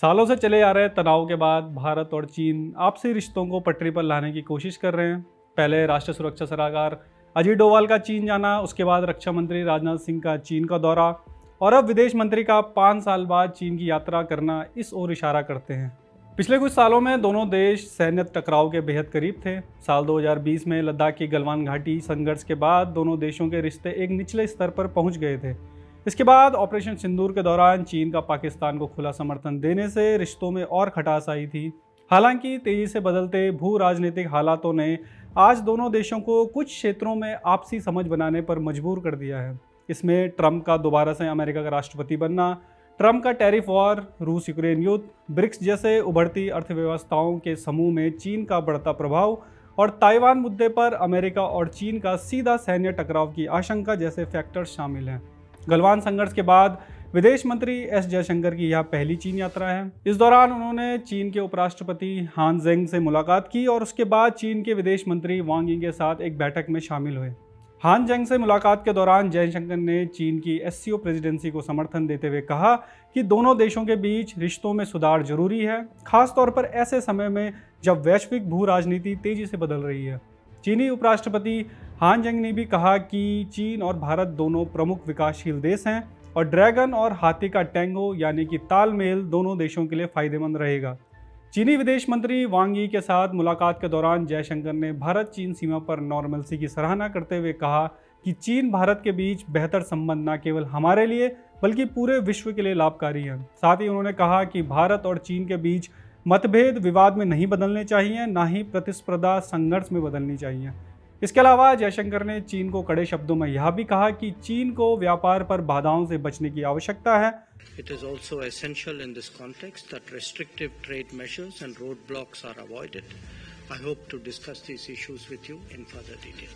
सालों से चले आ रहे तनाव के बाद भारत और चीन आपसी रिश्तों को पटरी पर लाने की कोशिश कर रहे हैं। पहले राष्ट्रीय सुरक्षा सलाहकार अजीत डोभाल का चीन जाना, उसके बाद रक्षा मंत्री राजनाथ सिंह का चीन का दौरा और अब विदेश मंत्री का 5 साल बाद चीन की यात्रा करना इस ओर इशारा करते हैं। पिछले कुछ सालों में दोनों देश सैन्य टकराव के बेहद करीब थे। साल 2020 में लद्दाख की गलवान घाटी संघर्ष के बाद दोनों देशों के रिश्ते एक निचले स्तर पर पहुंच गए थे। इसके बाद ऑपरेशन सिंदूर के दौरान चीन का पाकिस्तान को खुला समर्थन देने से रिश्तों में और खटास आई थी। हालांकि तेजी से बदलते भू राजनीतिक हालातों ने आज दोनों देशों को कुछ क्षेत्रों में आपसी समझ बनाने पर मजबूर कर दिया है। इसमें ट्रंप का दोबारा से अमेरिका का राष्ट्रपति बनना, ट्रंप का टैरिफ वॉर, रूस यूक्रेन युद्ध, ब्रिक्स जैसे उभरती अर्थव्यवस्थाओं के समूह में चीन का बढ़ता प्रभाव और ताइवान मुद्दे पर अमेरिका और चीन का सीधा सैन्य टकराव की आशंका जैसे फैक्टर्स शामिल हैं। गलवान संघर्ष के बाद विदेश मंत्री एस जयशंकर की यह पहली चीन यात्रा है। इस दौरान उन्होंने चीन के उपराष्ट्रपति हान जेंग से मुलाकात की और उसके बाद चीन के विदेश मंत्री वांग यी के साथ एक बैठक में शामिल हुए। हान जेंग से मुलाकात के दौरान जयशंकर ने चीन की एससीओ प्रेसिडेंसी को समर्थन देते हुए कहा कि दोनों देशों के बीच रिश्तों में सुधार जरूरी है, खासतौर पर ऐसे समय में जब वैश्विक भू राजनीति तेजी से बदल रही है। चीनी उपराष्ट्रपति हान जेंग ने भी कहा कि चीन और भारत दोनों प्रमुख विकासशील देश हैं और ड्रैगन और हाथी का टैंगो यानी कि तालमेल दोनों देशों के लिए फायदेमंद रहेगा। चीनी विदेश मंत्री वांग यी के साथ मुलाकात के दौरान जयशंकर ने भारत चीन सीमा पर नॉर्मलसी की सराहना करते हुए कहा कि चीन भारत के बीच बेहतर संबंध न केवल हमारे लिए बल्कि पूरे विश्व के लिए लाभकारी है। साथ ही उन्होंने कहा कि भारत और चीन के बीच मतभेद विवाद में नहीं बदलने चाहिए, ना ही प्रतिस्पर्धा संघर्ष में बदलनी चाहिए। इसके अलावा जयशंकर ने चीन को कड़े शब्दों में यह भी कहा कि चीन को व्यापार पर बाधाओं से बचने की आवश्यकता है। It is also essential in this context that restrictive trade measures and roadblocks are avoided. I hope to discuss these issues with you in further detail.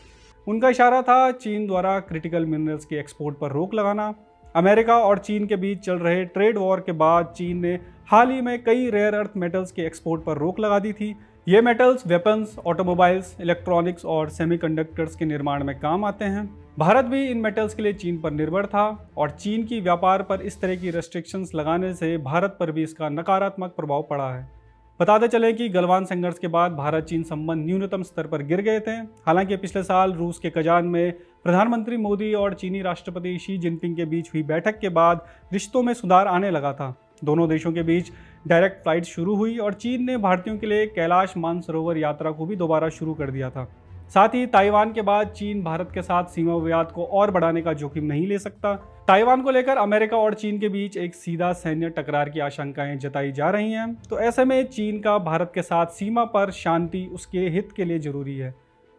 उनका इशारा था चीन द्वारा क्रिटिकल मिनरल्स के एक्सपोर्ट पर रोक लगाना। अमेरिका और चीन के बीच चल रहे ट्रेड वॉर के बाद चीन ने हाल ही में कई रेयर अर्थ मेटल्स के एक्सपोर्ट पर रोक लगा दी थी। ये मेटल्स वेपन्स, ऑटोमोबाइल्स, इलेक्ट्रॉनिक्स और सेमीकंडक्टर्स के निर्माण में काम आते हैं। भारत भी इन मेटल्स के लिए चीन पर निर्भर था और चीन की व्यापार पर इस तरह की रेस्ट्रिक्शंस लगाने से भारत पर भी इसका नकारात्मक प्रभाव पड़ा है। बताते चलें कि गलवान संघर्ष के बाद भारत चीन संबंध न्यूनतम स्तर पर गिर गए थे। हालांकि पिछले साल रूस के कजान में प्रधानमंत्री मोदी और चीनी राष्ट्रपति शी जिनपिंग के बीच हुई बैठक के बाद रिश्तों में सुधार आने लगा था। दोनों देशों के बीच डायरेक्ट फ्लाइट शुरू हुई और चीन ने भारतीयों के लिए कैलाश मानसरोवर यात्रा को भी दोबारा शुरू कर दिया था। साथ ही ताइवान के बाद चीन भारत के साथ सीमा विवाद को और बढ़ाने का जोखिम नहीं ले सकता। ताइवान को लेकर अमेरिका और चीन के बीच एक सीधा सैन्य टकरार की आशंकाएं जताई जा रही हैं। तो ऐसे में चीन का भारत के साथ सीमा पर शांति उसके हित के लिए जरूरी है।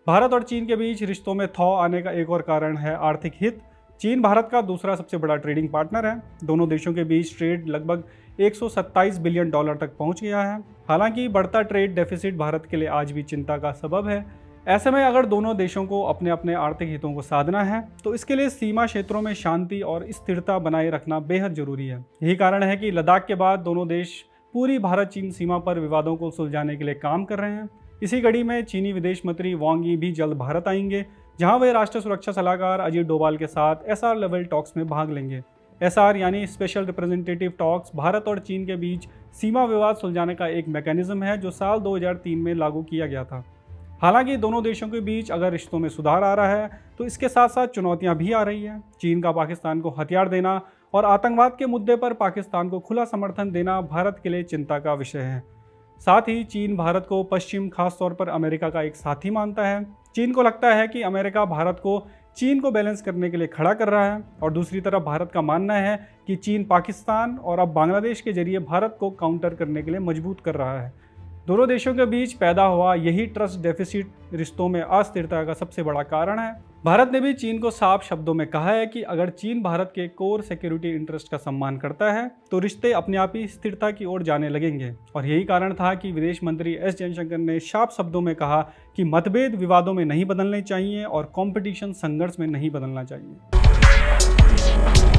भारत और चीन के बीच रिश्तों में थौ आने का एक और कारण है आर्थिक हित। चीन भारत का दूसरा सबसे बड़ा ट्रेडिंग पार्टनर है। दोनों देशों के बीच ट्रेड लगभग 127 बिलियन डॉलर तक पहुंच गया है। हालांकि बढ़ता ट्रेड डेफिसिट भारत के लिए आज भी चिंता का सबब है। ऐसे में अगर दोनों देशों को अपने अपने आर्थिक हितों को साधना है तो इसके लिए सीमा क्षेत्रों में शांति और स्थिरता बनाए रखना बेहद जरूरी है। यही कारण है कि लद्दाख के बाद दोनों देश पूरी भारत चीन सीमा पर विवादों को सुलझाने के लिए काम कर रहे हैं। इसी कड़ी में चीनी विदेश मंत्री वांग यी भी जल्द भारत आएंगे, जहां वे राष्ट्रीय सुरक्षा सलाहकार अजीत डोभाल के साथ SR लेवल टॉक्स में भाग लेंगे। SR यानी स्पेशल रिप्रेजेंटेटिव टॉक्स भारत और चीन के बीच सीमा विवाद सुलझाने का एक मैकेनिज्म है जो साल 2003 में लागू किया गया था। हालांकि दोनों देशों के बीच अगर रिश्तों में सुधार आ रहा है तो इसके साथ साथ चुनौतियां भी आ रही हैं। चीन का पाकिस्तान को हथियार देना और आतंकवाद के मुद्दे पर पाकिस्तान को खुला समर्थन देना भारत के लिए चिंता का विषय है। साथ ही चीन भारत को पश्चिम, खासतौर पर अमेरिका का एक साथी मानता है। चीन को लगता है कि अमेरिका भारत को चीन को बैलेंस करने के लिए खड़ा कर रहा है और दूसरी तरफ भारत का मानना है कि चीन पाकिस्तान और अब बांग्लादेश के जरिए भारत को काउंटर करने के लिए मजबूत कर रहा है। दोनों देशों के बीच पैदा हुआ यही ट्रस्ट डेफिसिट रिश्तों में अस्थिरता का सबसे बड़ा कारण है। भारत ने भी चीन को साफ शब्दों में कहा है कि अगर चीन भारत के कोर सिक्योरिटी इंटरेस्ट का सम्मान करता है तो रिश्ते अपने आप ही स्थिरता की ओर जाने लगेंगे। और यही कारण था कि विदेश मंत्री एस जयशंकर ने साफ शब्दों में कहा कि मतभेद विवादों में नहीं बदलने चाहिए और कंपटीशन संघर्ष में नहीं बदलना चाहिए।